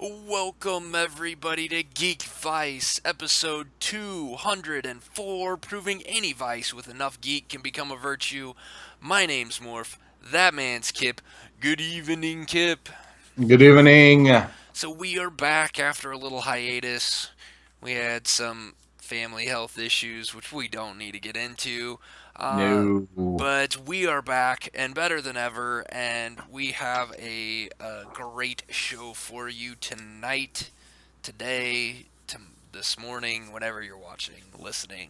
Welcome everybody to Geekvice, episode 204, proving any vice with enough geek can become a virtue. My name's Morph, that man's Kip. Good evening, Kip. Good evening. So we are back after a little hiatus. We had some family health issues, which we don't need to get into. Uh, No. but we are back and better than ever, and we have a great show for you tonight, today, this morning, whenever you're watching, listening,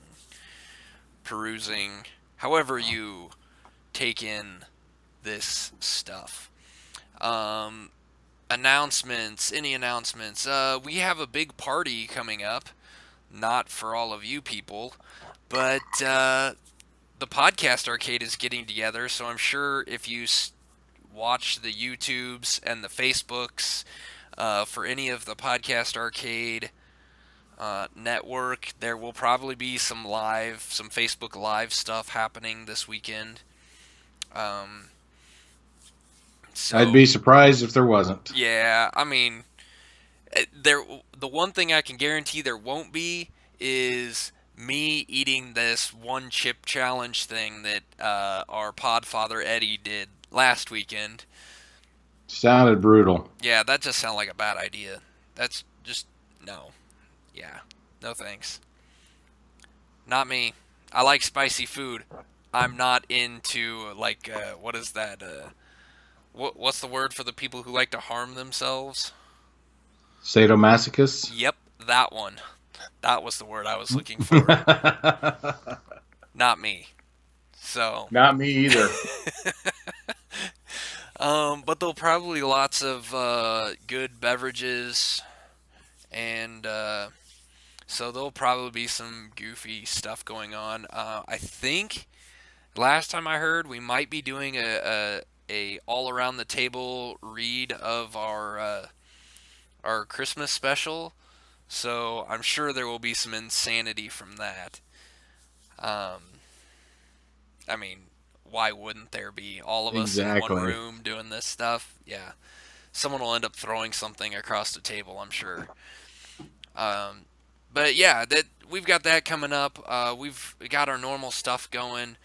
perusing, however you take in this stuff. Um, Announcements, any announcements? We have a big party coming up, not for all of you people, but the podcast arcade is getting together, so I'm sure if you watch the YouTubes and the Facebooks for any of the podcast arcade network, there will probably be some Facebook live stuff happening this weekend. Um, I'd so be surprised if there wasn't. yeah, I mean, there. The one thing I can guarantee there won't be is me eating this one chip challenge thing that our podfather Eddie did last weekend. Sounded brutal. Yeah, that just sounds like a bad idea. That's just no. Yeah, no thanks. Not me. I like spicy food. I'm not into like what is that? What's the word for the people who like to harm themselves? Sadomasochist? Yep, that one. That was the word I was looking for. Not me. So, Not me either. but there'll probably lots of good beverages, and so there'll probably be some goofy stuff going on. I think last time I heard, we might be doing a all around the table read of our Christmas special. So I'm sure there will be some insanity from that. Um, I mean, why wouldn't there be? All of us in one Exactly. room doing this stuff? Yeah. Someone will end up throwing something across the table, I'm sure. Um, but yeah, that we've got that coming up. We've got our normal stuff going.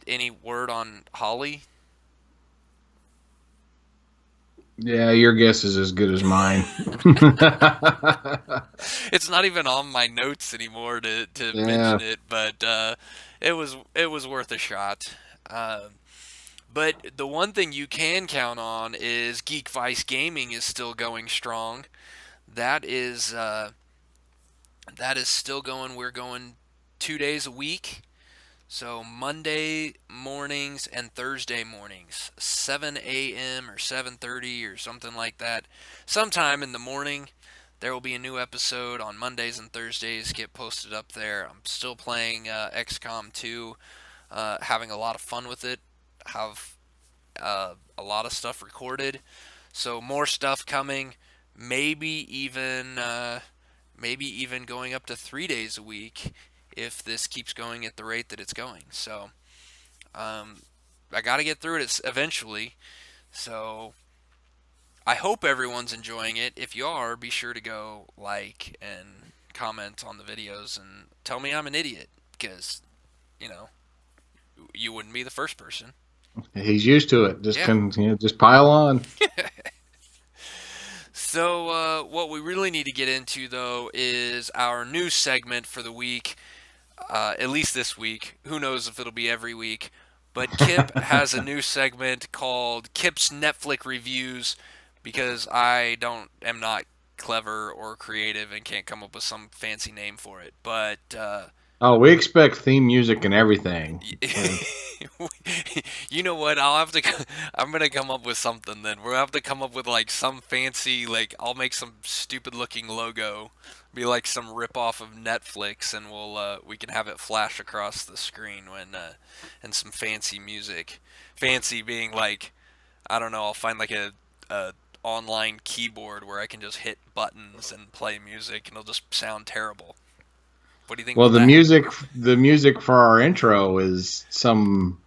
Any word on Holly? Yeah, your guess is as good as mine. It's not even on my notes anymore to Yeah, mention it, but it was worth a shot. But the one thing you can count on is Geekvice Gaming is still going strong. That is that is still going. We're going 2 days a week. So Monday mornings and Thursday mornings, 7 a.m. or 7:30 or something like that. Sometime in the morning, there will be a new episode on Mondays and Thursdays. Get posted up there. I'm still playing XCOM 2, having a lot of fun with it. Have a lot of stuff recorded, so more stuff coming. Maybe even going up to 3 days a week if this keeps going at the rate that it's going. So I got to get through it eventually. So I hope everyone's enjoying it. If you are, be sure to go like and comment on the videos and tell me I'm an idiot because you know you wouldn't be the first person. he's used to it. Just Yeah. can just pile on. So what we really need to get into though is our new segment for the week. At least this week. Who knows if it'll be every week? But Kip has a new segment called Kip's Netflix Reviews because I don't am not clever or creative and can't come up with some fancy name for it. But Oh, we expect theme music and everything. Uh, you know what? I'll have to. I'm gonna come up with something then. We'll have to come up with like some fancy. Like I'll make some stupid looking logo, be like some rip off of Netflix, and we can have it flash across the screen when and some fancy music. Fancy being like I don't know. I'll find like a online keyboard where I can just hit buttons and play music, and it'll just sound terrible. What do you think well, about that? the music for our intro is some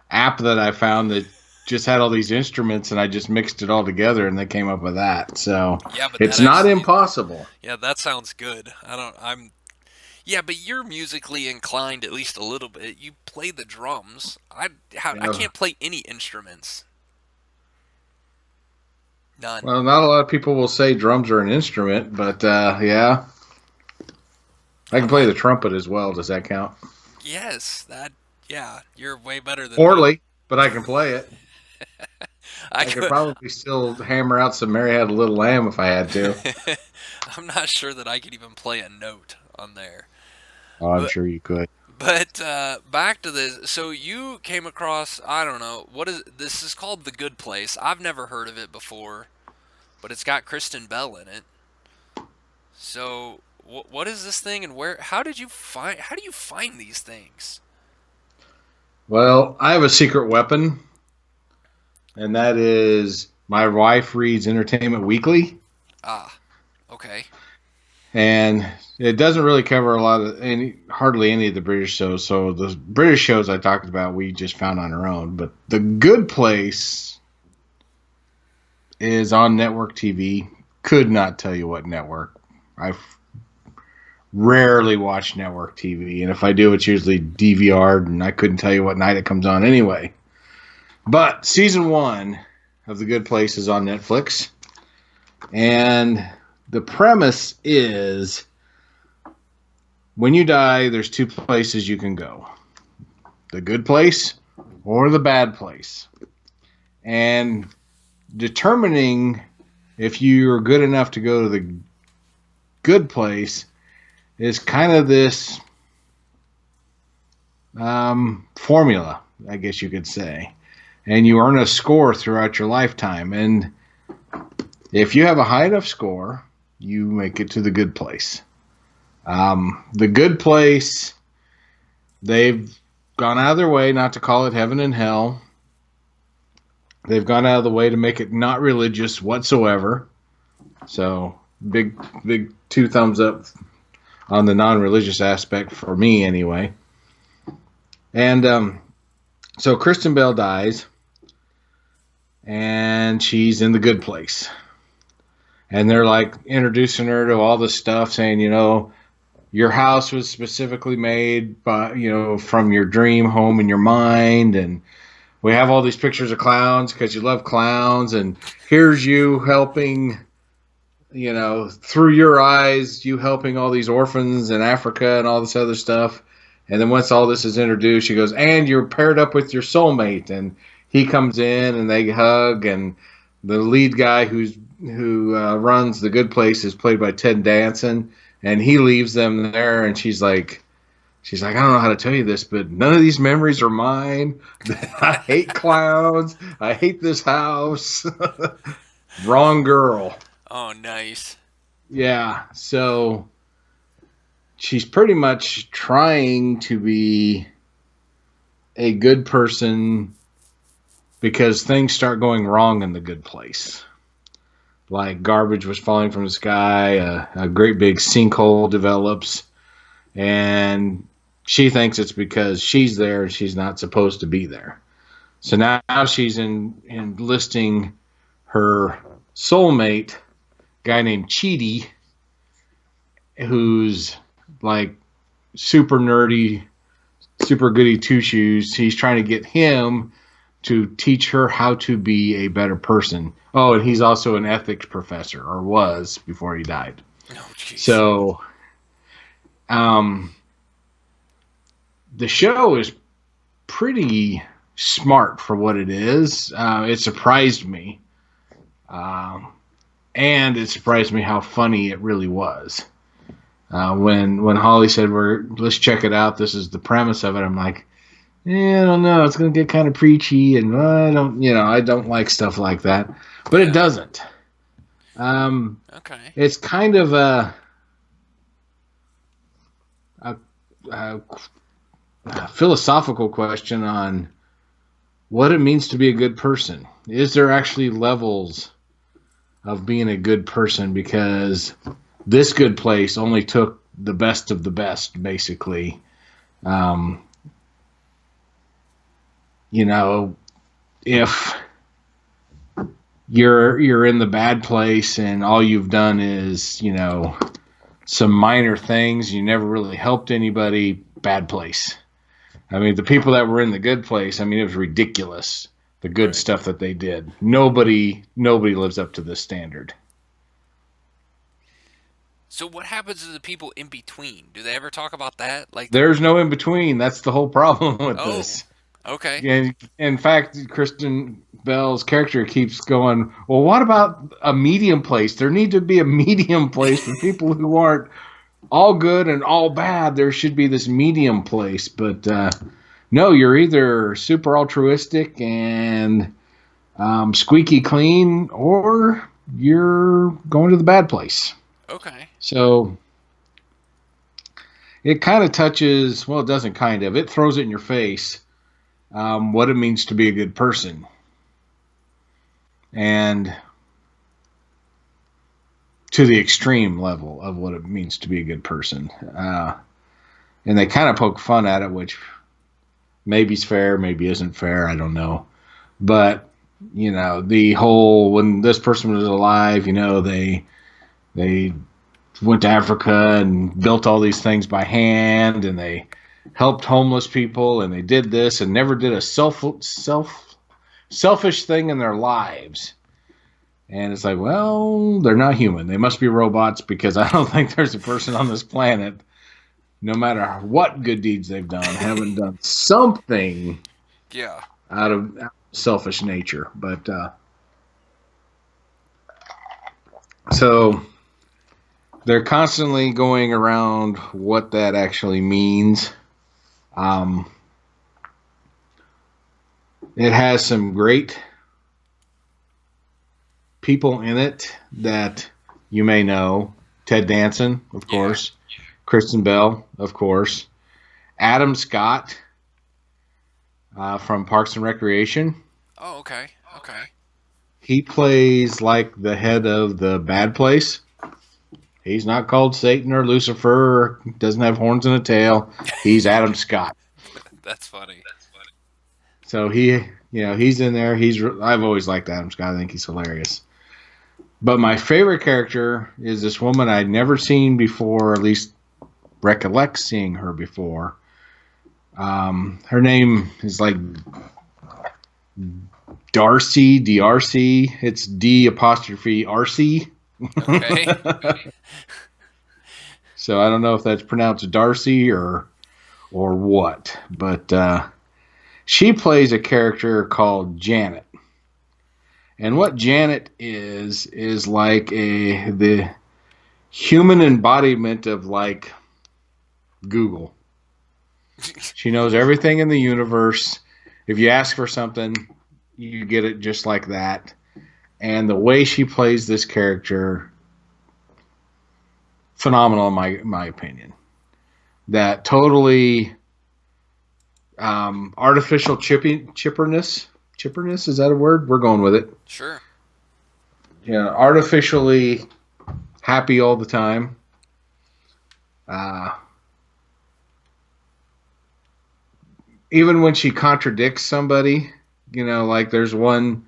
app that I found that just had all these instruments, and I just mixed it all together, and they came up with that. So Yeah, but that it's not actually, impossible. yeah, that sounds good. Yeah, but you're musically inclined at least a little bit. You play the drums. I Yeah. can't play any instruments. None. Well, not a lot of people will say drums are an instrument, but yeah, I can I'm play not. the trumpet as well. Does that count? Yes, that. Yeah, you're way better than me. Poorly, but I can play it. I I could could. probably still hammer out some Mary Had a Little Lamb if I had to. I'm not sure that I could even play a note on there. Oh, I'm But sure you could. back to this. So you came across, I don't know, what is this is called The Good Place. I've never heard of it before, but it's got Kristen Bell in it. So what is this thing, and where how do you find these things? Well, I have a secret weapon, and that is my wife reads Entertainment Weekly, Ah, okay. and it doesn't really cover a lot of hardly any of the British shows. So the British shows I talked about, we just found on our own. But The Good Place is on network TV. Could not tell you what network. I rarely watch network TV, and if I do, it's usually DVR'd, and I couldn't tell you what night it comes on anyway. But season 1 of The Good Place is on Netflix, and the premise is when you die, there's two places you can go: the good place or the bad place. And determining if you're good enough to go to the good place is kind of this formula, I guess you could say. And you earn a score throughout your lifetime. And if you have a high enough score, you make it to the good place. The good place, they've gone out of their way not to call it heaven and hell. They've gone out of the way to make it not religious whatsoever. So big two thumbs up on the non-religious aspect for me anyway. And so Kristen Bell dies, and she's in the good place. And they're like introducing her to all this stuff, saying, your house was specifically made by, from your dream home in your mind. And we have all these pictures of clowns because you love clowns. And here's you helping, through your eyes, you helping all these orphans in Africa and all this other stuff. And then once all this is introduced, she goes, and you're paired up with your soulmate. And he comes in and they hug. And the lead guy who runs the good place is played by Ted Danson. And he leaves them there. And she's like, I don't know how to tell you this, but none of these memories are mine. I hate clowns. I hate this house. Wrong girl. Oh, nice. Yeah. So she's pretty much trying to be a good person because things start going wrong in the good place. Like garbage was falling from the sky, a great big sinkhole develops, and she thinks it's because she's there and she's not supposed to be there. So now she's enlisting her soulmate, guy named Cheaty, who's like super nerdy, super goody two shoes. He's trying to get him to teach her how to be a better person. Oh, and he's also an ethics professor, or was before he died. Oh, jeez. So, the show is pretty smart for what it is. It surprised me. And it surprised me how funny it really was. When Holly said, let's check it out, this is the premise of it, I'm like, I don't know, it's going to get kind of preachy, and I don't like stuff like that. But it doesn't. Okay. It's kind of a philosophical question on what it means to be a good person. Is there actually levels of being a good person? Because this good place only took the best of the best, basically. if you're in the bad place and all you've done is, some minor things, you never really helped anybody, bad place. I mean, the people that were in the good place, I mean, it was ridiculous, the good Right. stuff that they did. Nobody lives up to this standard. So what happens to the people in between? Do they ever talk about that? Like the There's no in between. That's the whole problem with oh, this. okay. And in fact, Kristen Bell's character keeps going, well, what about a medium place? There need to be a medium place for people who aren't all good and all bad. There should be this medium place. But no, you're either super altruistic and squeaky clean, or you're going to the bad place. Okay. So it kind of touches, well, it doesn't kind of, it throws it in your face, what it means to be a good person. And to the extreme level of what it means to be a good person. And they kind of poke fun at it, which maybe is fair, maybe isn't fair. I don't know. But, the whole, when this person was alive, they went to Africa and built all these things by hand, and they helped homeless people, and they did this and never did a selfish thing in their lives. And it's like, well, they're not human. They must be robots, because I don't think there's a person on this planet, no matter what good deeds they've done, haven't done something Yeah. out of selfish nature. But so they're constantly going around what that actually means. It has some great people in it that you may know. Ted Danson, of Yeah. course. Kristen Bell, of course. Adam Scott from Parks and Recreation. Oh, okay. Okay. He plays like the head of the bad place. He's not called Satan or Lucifer, or doesn't have horns and a tail. He's Adam Scott. That's funny. So he's in there. I've always liked Adam Scott. I think he's hilarious. But my favorite character is this woman I'd never seen before, or at least recollect seeing her before. Her name is like Darcy, DRC. It's D apostrophe RC. Okay. So I don't know if that's pronounced Darcy or what, but she plays a character called Janet. And what Janet is like the human embodiment of like Google. She knows everything in the universe. If you ask for something, you get it just like that. And the way she plays this character, phenomenal in my opinion. That totally artificial chipperness. Chipperness, is that a word? We're going with it. Sure. Yeah, artificially happy all the time. Uh, Even when she contradicts somebody, like there's one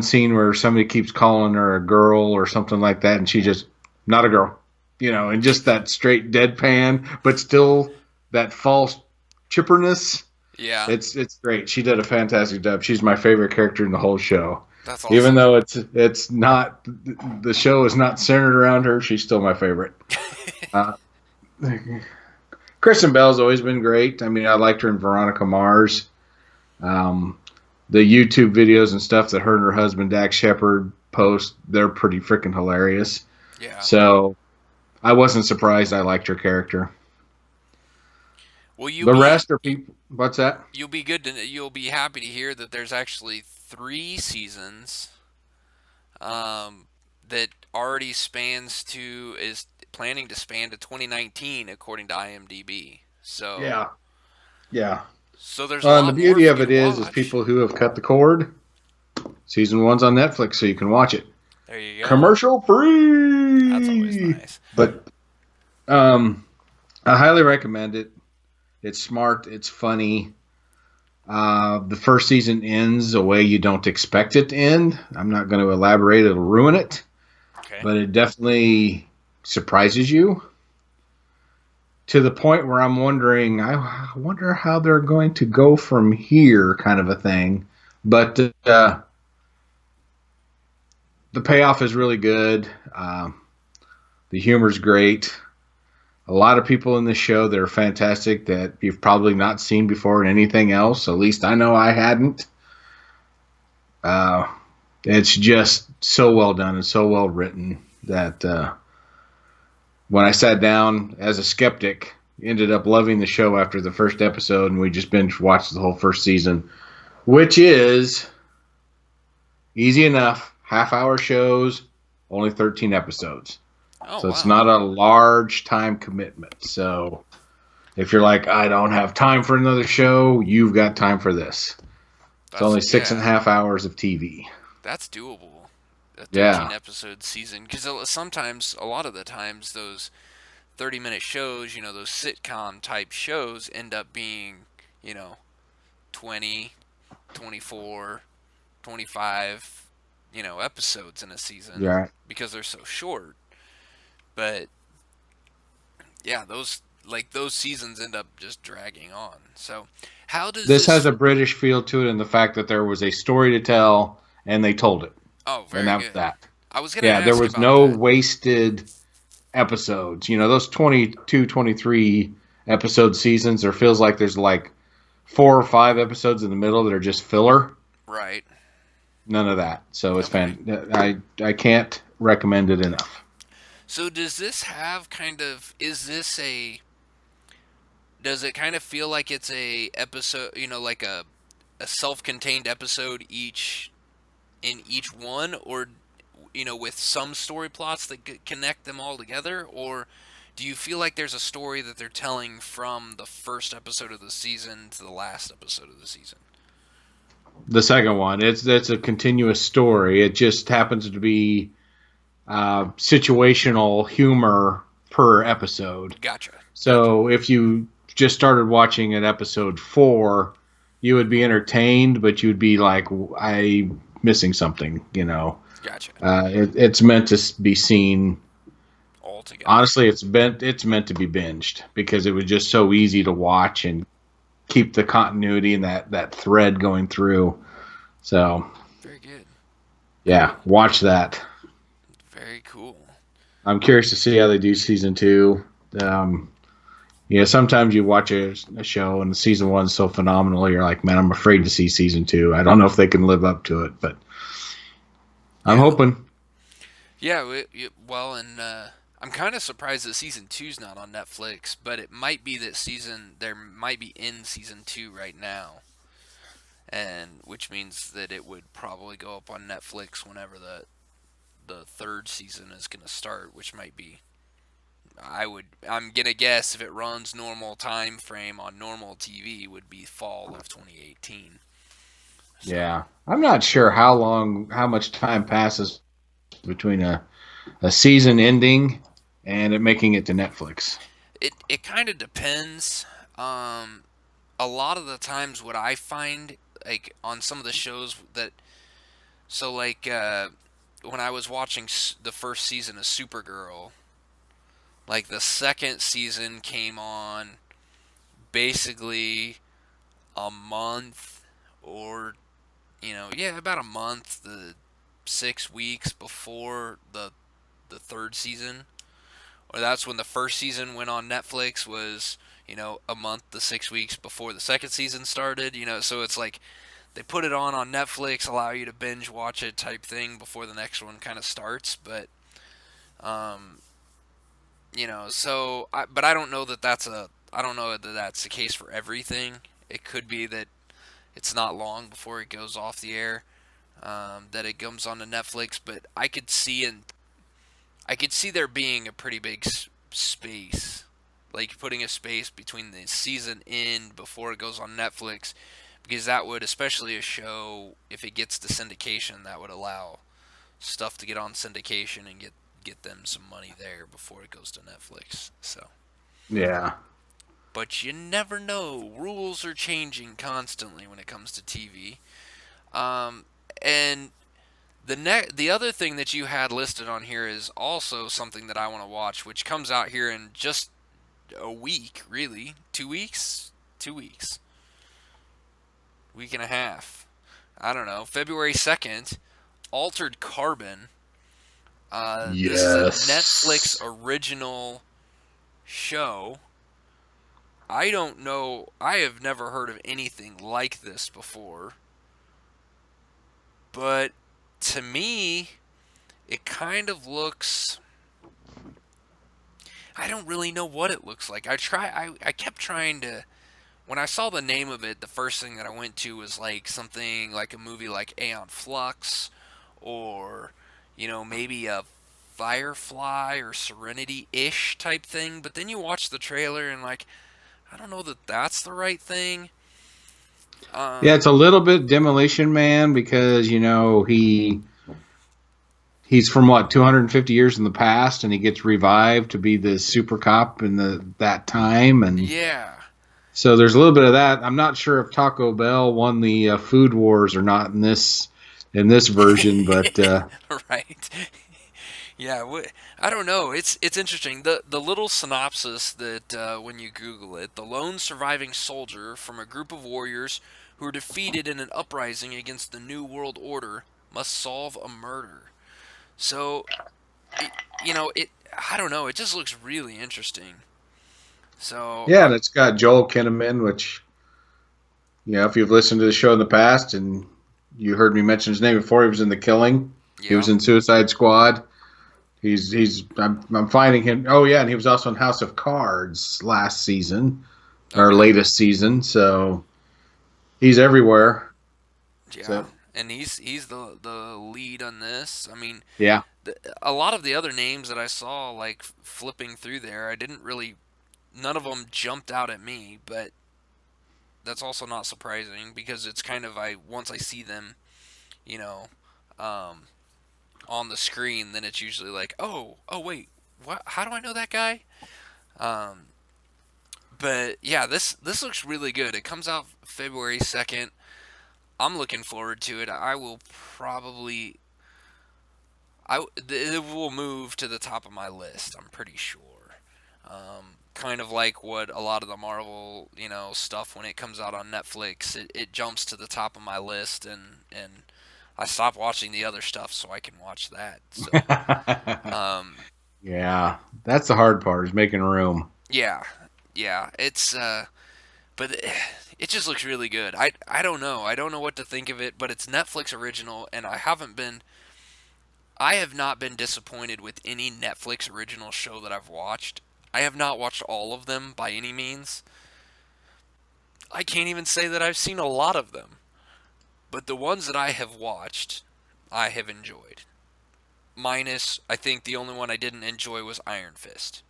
scene where somebody keeps calling her a girl or something like that, and she just not a girl, and just that straight deadpan, but still that false chipperness. Yeah. It's great. She did a fantastic job. She's my favorite character in the whole show. That's Even awesome. though it's not, the show is not centered around her, she's still my favorite. Uh, Kristen Bell's always been great. I mean, I liked her in Veronica Mars. The YouTube videos and stuff that her and her husband Dax Shepard post, they're pretty freaking hilarious. Yeah. So I wasn't surprised. I liked her character. Well, The rest are people. What's that? you'll be happy to hear that there's actually 3 seasons that already is planning to span to 2019 according to IMDb. So Yeah, yeah. there's a And the lot more beauty for of you it to is watch. people who have cut the cord. Season one's on Netflix, so you can watch it There you go. commercial That's always free. nice. But I highly recommend it. It's smart. It's funny. The first season ends a way you don't expect it to end. I'm not going to elaborate, it'll ruin it, Okay. but it definitely surprises you to the point where I'm wondering, I wonder how they're going to go from here, kind of a thing. But the payoff is really good. The humor's great. A lot of people in the show that are fantastic that you've probably not seen before in anything else. At least I know I hadn't. Uh, it's just so well done and so well written that when I sat down as a skeptic, ended up loving the show after the first episode, and we just binge watched the whole first season, which is easy enough. Half-hour shows, only 13 episodes. Oh, So it's wow. not a large time commitment. So if you're like, I don't have time for another show, you've got time for this. It's That's, only six and a yeah, half hours of TV. that's doable. A 13 Yeah, episode season. Because sometimes, a lot of the times, those 30-minute shows, those sitcom type shows end up being, you know, 20, 24, 25, episodes in a season you're right. because they're so short. But yeah, those seasons end up just dragging on. So, how does This has this? a British feel to it in the fact that there was a story to tell and they told it. Oh, And very that was good. that. I was gonna Yeah, there ask was about no that. wasted episodes. You know, those 22, 23 episode seasons, there feels like there's like 4 or 5 episodes in the middle that are just filler. Right. None of that. So it's Okay. fan. I can't recommend it enough. So does this have kind of? Is this a? Does it kind of feel like it's a episode? Like a self-contained episode in each one, or with some story plots that connect them all together, or do you feel like there's a story that they're telling from the first episode of the season to the last episode of the season? The second one, it's a continuous story. It just happens to be situational humor per episode. Gotcha. Gotcha. So if you just started watching at episode 4, you would be entertained, but you'd be like, I missing something. Gotcha. It's meant to be seen. All together. Honestly, it's meant to be binged because it was just so easy to watch and keep the continuity and that thread going through. So Very good. yeah, Cool. watch that. Very cool. I'm curious to see how they do season 2. Um, sometimes you watch a show and season 1 is so phenomenal, you're like, man, I'm afraid to see season 2. I don't know if they can live up to it, but I'm Yeah. hoping. Yeah. Well, and I'm kind of surprised that season two's not on Netflix, but it might be that there might be in season two right now, and which means that it would probably go up on Netflix whenever the third season is going to start, which might be. I'm gonna guess if it runs normal time frame on normal TV would be fall of 2018. So Yeah, I'm not sure how much time passes between a season ending and it making it to Netflix. it kind of depends. A lot of the times, what I find like on some of the shows that like when I was watching the first season of Supergirl, like the second season came on basically a month or yeah, about a month, the 6 weeks before the third season, or that's when the first season went on Netflix was a month to 6 weeks before the second season started. So it's like they put it on Netflix, allow you to binge watch it type thing before the next one kind of starts. But um, but I don't know that I don't know that that's the case for everything. It could be that it's not long before it goes off the air, that it comes onto Netflix. But I could see there being a pretty big space, like putting a space between the season end before it goes on Netflix, because that would, especially a show, if it gets to syndication, that would allow stuff to get on syndication and get them some money there before it goes to Netflix. So Yeah. but you never know. Rules are changing constantly when it comes to TV. And the other thing that you had listed on here is also something that I want to watch, which comes out here in just a week, really. 2 weeks? 2 weeks. Week and a half. I don't know. February 2nd, Altered Carbon. This is a Netflix Yes. original show. I don't know. I have never heard of anything like this before. But to me, it kind of looks. I don't really know what it looks like. I kept trying to. When I saw the name of it, the first thing that I went to was like something like a movie like Aeon Flux, or maybe a Firefly or Serenity ish type thing. But then you watch the trailer and like, I don't know that that's the right thing. Yeah, Um, it's a little bit Demolition Man because he's from what 250 years in the past, and he gets revived to be the super cop in that time, and yeah. so there's a little bit of that. I'm not sure if Taco Bell won the food wars or not in this version, but Right. Yeah, I don't know. It's interesting. The little synopsis that when you Google it, the lone surviving soldier from a group of warriors who are defeated in an uprising against the New World Order must solve a murder. So, it, it. I don't know. It just looks really interesting. So, yeah, and it's got Joel Kinnaman, which if you've listened to the show in the past and you heard me mention his name before, he was in The Killing. He yeah. was in Suicide Squad. I'm finding him. Oh yeah, and he was also in House of Cards last season or Okay. latest season. So he's everywhere. Yeah. So And he's the lead on this. I mean, yeah, a lot of the other names that I saw like flipping through there, I didn't really none of them jumped out at me, but that's also not surprising because it's kind of I once I see them, you know, um, on the screen, then it's usually like, oh wait, what? How do I know that guy? Um, but yeah, this looks really good. It comes out February 2nd. I'm looking forward to it. I will probably it will move to the top of my list. I'm pretty sure. Kind of like what a lot of the Marvel, stuff when it comes out on Netflix, it jumps to the top of my list, and I stop watching the other stuff so I can watch that. So, um, yeah. That's the hard part is making room. yeah, yeah, but it just looks really good. I don't know. I don't know what to think of it, but it's Netflix original, and I have not been disappointed with any Netflix original show that I've watched. I have not watched all of them by any means. I can't even say that I've seen a lot of them. But the ones that I have watched, I have enjoyed. Minus, I think the only one I didn't enjoy was Iron Fist.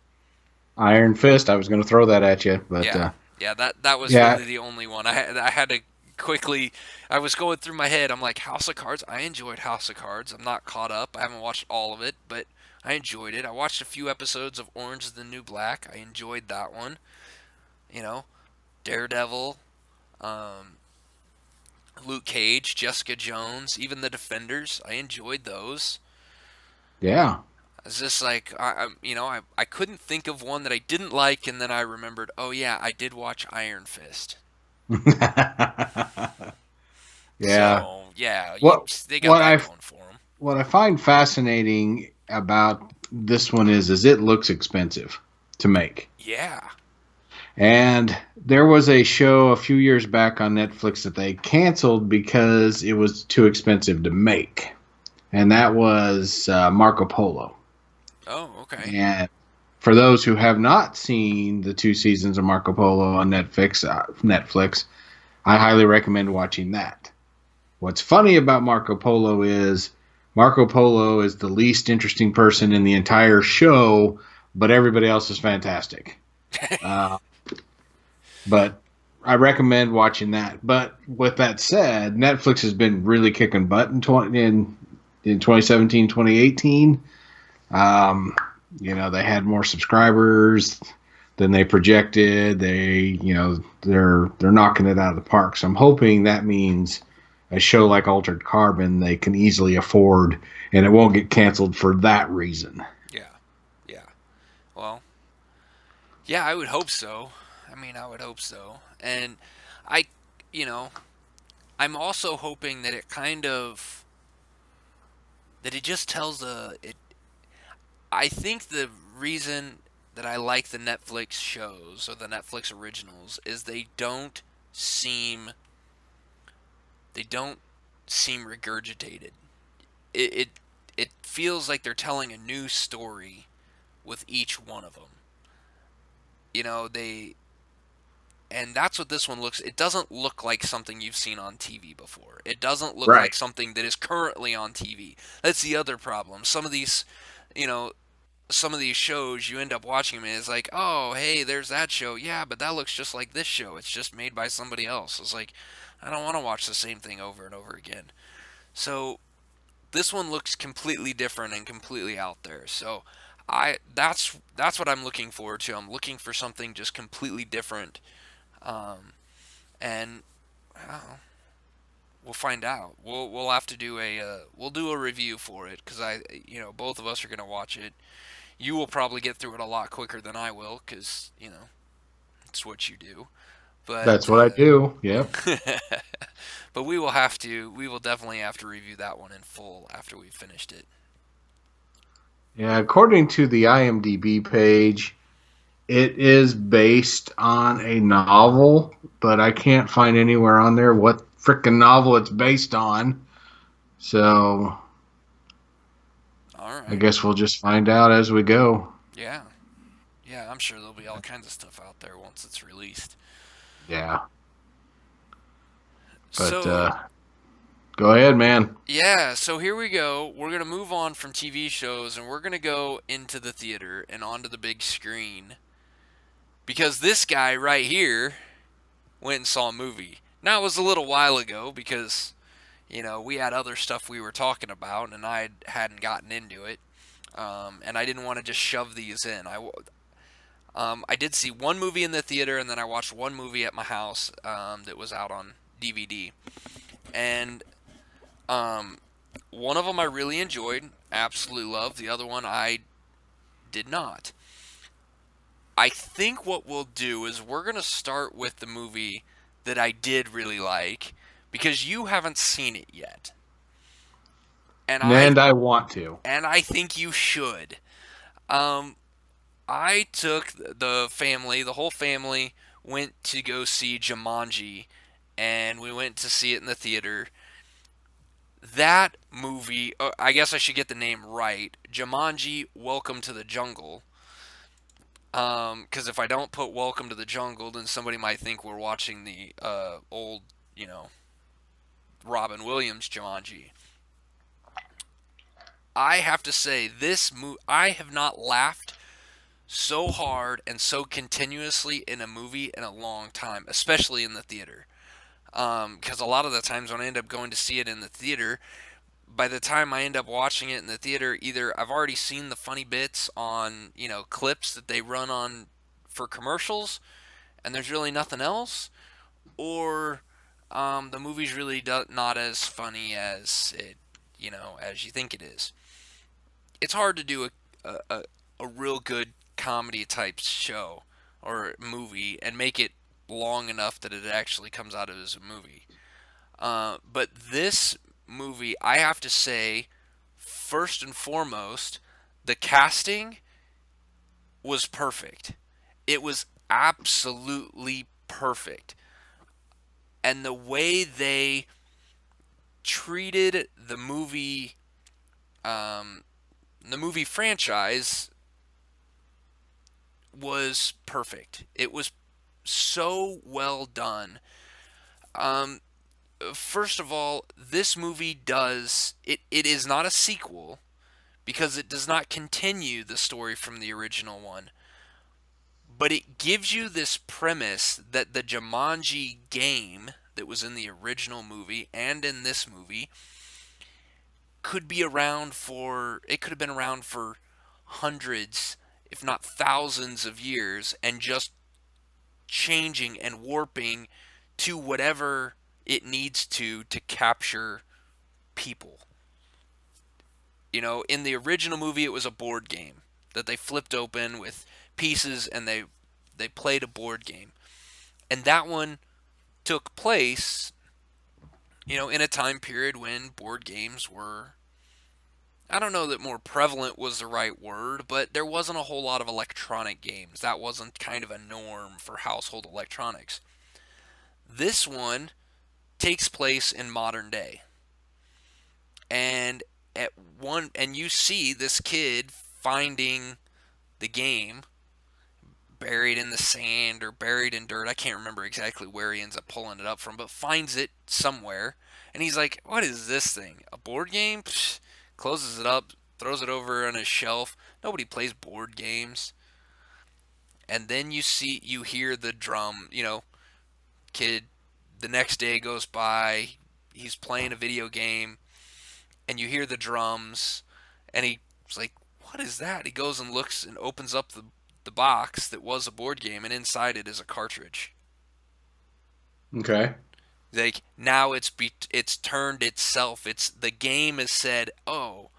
Iron Fist. I was going to throw that at you, but Yeah, yeah, that was yeah, really the only one. I had to quickly. I was going through my head. I'm like, House of Cards. I enjoyed House of Cards. I'm not caught up. I haven't watched all of it, but I enjoyed it. I watched a few episodes of Orange is the New Black. I enjoyed that one. You know, Daredevil, um, Luke Cage, Jessica Jones, even the Defenders. I enjoyed those. yeah. It's just like I couldn't think of one that I didn't like, and then I remembered. Oh yeah, I did watch Iron Fist. Yeah. So yeah, What they got what that I going for them. what I find fascinating about this one is it looks expensive to make. Yeah. And there was a show a few years back on Netflix that they canceled because it was too expensive to make. And that was Marco Polo. Oh, okay. And for those who have not seen the 2 seasons of Marco Polo on Netflix, I highly recommend watching that. What's funny about Marco Polo is the least interesting person in the entire show, but everybody else is fantastic. Uh, but I recommend watching that. But with that said, Netflix has been really kicking butt in 2017, 2018. They had more subscribers. than they projected. They're knocking it out of the park. So I'm hoping that means a show like Altered Carbon they can easily afford, and it won't get canceled for that reason. Yeah. Yeah. Well, yeah, I would hope so. I mean, I would hope so. And I, you know, I'm also hoping that it just tells a it. I think the reason that I like the Netflix shows or the Netflix originals is seem they don't seem regurgitated. It it, it feels like they're telling a new story with each one of them. You know, they and that's what this one looks. It doesn't look like something you've seen on TV before. It doesn't look Right. like something that is currently on TV. That's the other problem. You know, some of these shows you end up watching them and it's like, oh, hey, there's that show. Yeah, but that looks just like this show. It's just made by somebody else. It's like, I don't want to watch the same thing over and over again. So this one looks completely different and completely out there. So that's what I'm looking forward to. I'm looking for something just completely different. Um, and we'll find out. We'll have to do we'll do a review for it because both of us are gonna watch it. You will probably get through it a lot quicker than I will because it's what you do. That's But what I do. Yep. but we will definitely have to review that one in full after we've finished it. Yeah, according to the IMDb page, it is based on a novel, but I can't find anywhere on there what frickin' novel it's based on. So All I right. guess we'll just find out as we go. Yeah. Yeah, I'm sure there'll be all kinds of stuff out there once it's released. Yeah, but So, go ahead, man. yeah, so here we go. We're going to move on from TV shows and we're going to go into the theater and onto the big screen because this guy right here went and saw a movie. Now, it was a little while ago because, we had other stuff we were talking about and I hadn't gotten into it. And I didn't want to just shove these in. I did see one movie in the theater and then I watched one movie at my house that was out on DVD. And um, one of them I really enjoyed, absolutely loved. The other one I did not. I think what we'll do is we're going to start with the movie that I did really like because you haven't seen it yet. And I And I want to. and I think you should. Um I took the whole family went to go see Jumanji and we went to see it in the theater. That movie, I guess I should get the name right. Jumanji Welcome to the Jungle. Because if I don't put Welcome to the Jungle, then somebody might think we're watching the old, Robin Williams Jumanji. I have to say, I have not laughed so hard and so continuously in a movie in a long time, especially in the theater. Because a lot of the times when I end up going to see it in the theater, by the time I end up watching it in the theater, either I've already seen the funny bits on, clips that they run on for commercials, and there's really nothing else, or the movie's really not as funny as as you think it is. It's hard to do a real good comedy type show or movie and make it long enough that it actually comes out as a movie. But this movie, I have to say, first and foremost, the casting was perfect. It was absolutely perfect. And the way they treated um, the movie franchise was perfect. It was so well done. Um, First of all, this movie it is not a sequel because it does not continue the story from the original one, but it gives you this premise that the Jumanji game that was in the original movie and in this movie could be around for it could have been around for hundreds if not thousands of years, and just changing and warping to whatever it needs to capture people. In the original movie, it was a board game that they flipped open with pieces, and they played a board game. And that one took place, in a time period when board games were, I don't know that more prevalent was the right word, but there wasn't a whole lot of electronic games. That wasn't kind of a norm for household electronics. This one takes place in modern day. And and you see this kid finding the game buried in the sand or buried in dirt. I can't remember exactly where he ends up pulling it up from, but finds it somewhere. And he's like, "What is this thing? A board game?" Psh, closes it up, throws it over on his shelf. Nobody plays board games. And then you hear the drum, kid. The next day goes by, he's playing a video game, and you hear the drums, and he's like, "What is that?" He goes and looks and opens up the box that was a board game, and inside it is a cartridge. Okay. Like, now it's turned itself. It's the game has said, "Oh,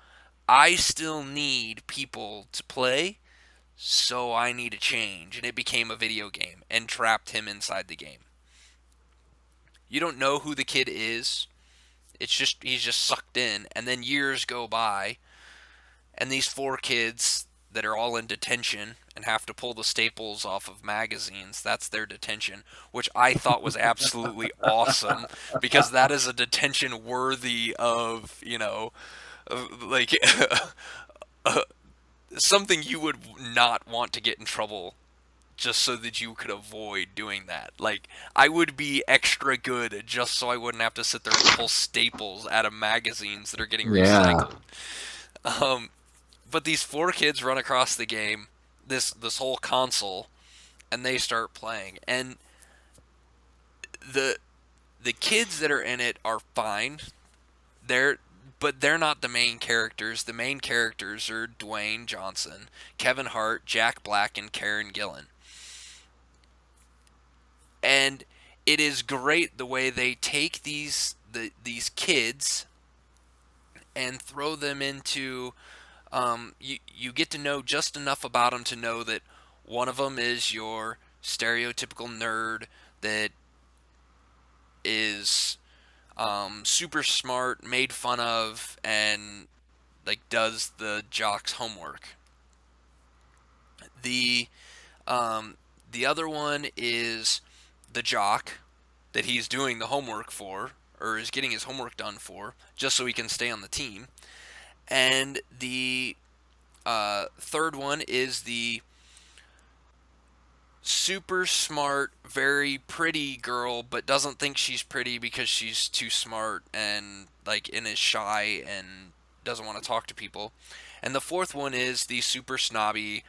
I still need people to play, so I need to change," and it became a video game and trapped him inside the game. You don't know who the kid is. It's just he's just sucked in, and then years go by, and these four kids that are all in detention and have to pull the staples off of magazines, that's their detention, which I thought was absolutely awesome, because that is a detention worthy of, like something you would not want to get in trouble just so that you could avoid doing that. Like, I would be extra good just so I wouldn't have to sit there and pull staples out of magazines that are getting Yeah. recycled. Um, but these four kids run across the game, this whole console, and they start playing. And the the kids that are in it are fine. They're but they're not the main characters. The main characters are Dwayne Johnson, Kevin Hart, Jack Black, and Karen Gillan. And it is great the way they take these kids and throw them into, you get to know just enough about them to know that one of them is your stereotypical nerd that is super smart, made fun of, and like does the jock's homework. The the other one is the jock that he's doing the homework for, or is getting his homework done for, just so he can stay on the team. And the third one is the super smart, very pretty girl, but doesn't think she's pretty because she's too smart and is shy and doesn't want to talk to people. And the fourth one is the super snobby.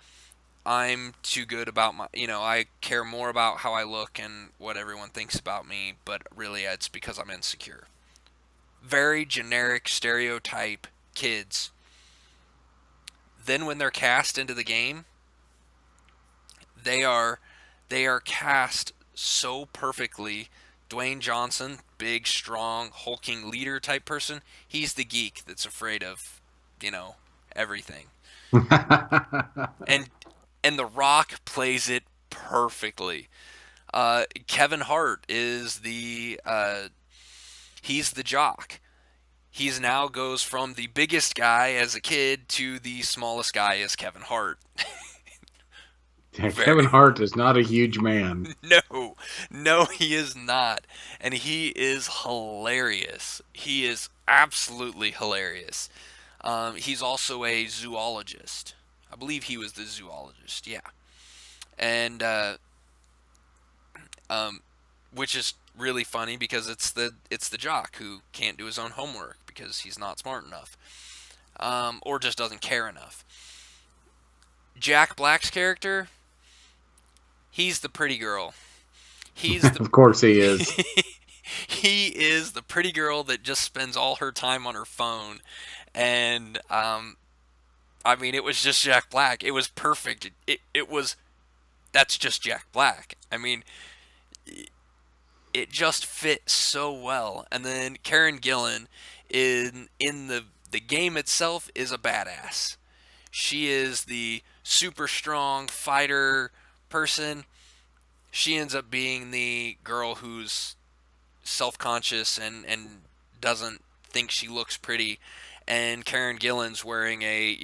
I'm too good about I care more about how I look and what everyone thinks about me, but really it's because I'm insecure. Very generic stereotype kids. Then when they're cast into the game, they are they are cast so perfectly. Dwayne Johnson, big, strong, hulking leader type person, he's the geek that's afraid of, everything. And The Rock plays it perfectly. Kevin Hart is he's the jock. He's now goes from the biggest guy as a kid to the smallest guy as Kevin Hart. Yeah, Kevin Very Hart is not a huge man. no, no, he is not, and he is hilarious. He is absolutely hilarious. He's also a zoologist. I believe he was the zoologist. Yeah, and um, which is really funny because it's the jock who can't do his own homework because he's not smart enough, or just doesn't care enough. Jack Black's character, he's the pretty girl. He's the Of course he is. he is the pretty girl that just spends all her time on her phone, and I mean, it was just Jack Black. It was perfect. It was that's just Jack Black. I mean, it just fit so well. And then Karen Gillan in the game itself is a badass. She is the super strong fighter person. She ends up being the girl who's self-conscious and doesn't think she looks pretty, and Karen Gillan's wearing a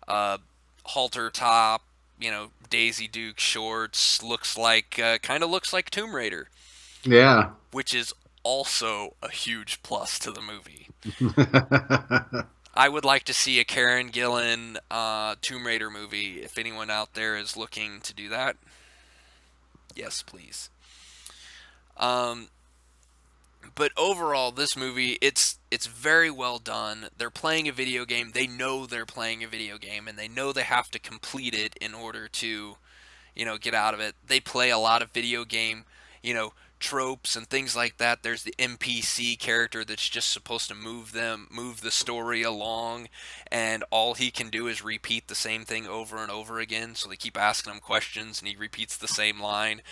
uh, halter top, Daisy Duke shorts, looks like kind of looks like Tomb Raider, Yeah. which is also a huge plus to the movie. I would like to see a Karen Gillan Tomb Raider movie. If anyone out there is looking to do that, yes, please. Um, but overall, this movie it's very well done. They're playing a video game. They know they're playing a video game, and they know they have to complete it in order to get out of it. They play a lot of video game, tropes and things like that. There's the NPC character that's just supposed to move the story along, and all he can do is repeat the same thing over and over again. So they keep asking him questions, and he repeats the same line.